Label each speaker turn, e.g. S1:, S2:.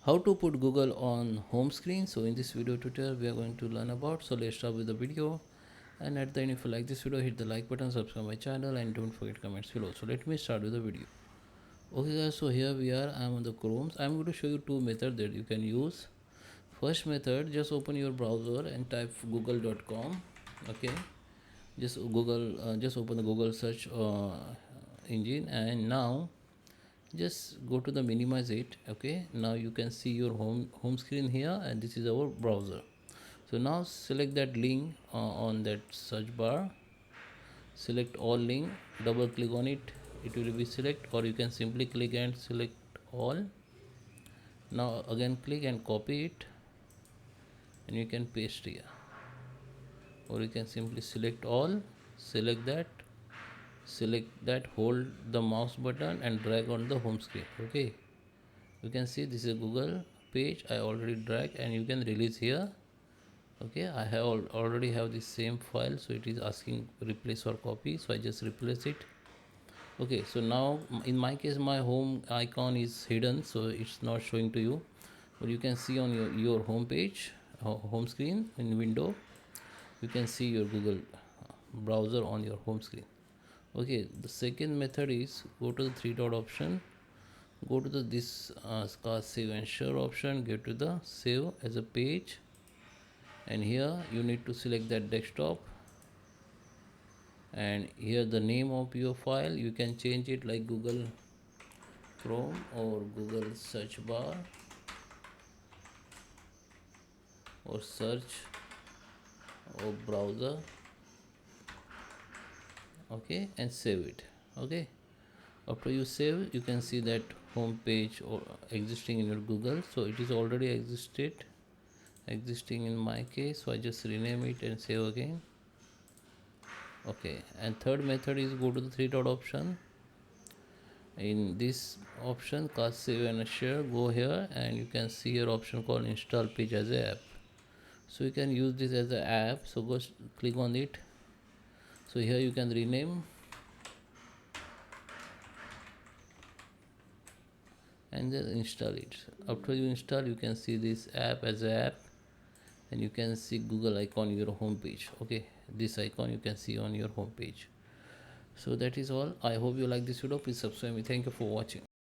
S1: how to put Google on home screen. So in this video tutorial we are going to learn about, so let's start with the video. And at the end, if you like this video, hit the like button, subscribe my channel, and don't forget comments below. So let me start with the video. Okay guys, so here we are. I'm on the Chrome. I'm going to show you two methods that you can use. First method, just open your browser and type google.com. Okay, just open the Google search engine, and now just go to the minimize it. Okay, now you can see your home screen here, and this is our browser. So now select that link on that search bar, select all link, double click on it, it will be select, or you can simply click and select all. Now again click and copy it, and you can paste here, or you can simply select all, select that, hold the mouse button and drag on the home screen. Okay, you can see this is a Google page. I already drag, and you can release here. Okay, I have already have the same file, so it is asking replace or copy, so I just replace it. Okay, so now in my case my home icon is hidden, so it's not showing to you, but you can see on your home page, home screen in window, you can see your Google browser on your home screen. Okay, the second method is go to the three dot option, go to the this save and share option, get to the save as a page, and here you need to select that desktop, and here the name of your file you can change it like Google Chrome or Google search bar or search or browser. Okay, and save it. Okay, after you save, you can see that home page or existing in your Google, so it is already existing in my case, so I just rename it and save again. Okay, and third method is go to the three dot option. In this option, cast save and share, go here, and you can see your option called install page as a app. So you can use this as an app, so go click on it. So here you can rename and then install it. After you install, you can see this app as an app, and you can see Google icon your home page. Okay, this icon you can see on your home page. So that is all. I hope you like this video. Please subscribe me. Thank you for watching.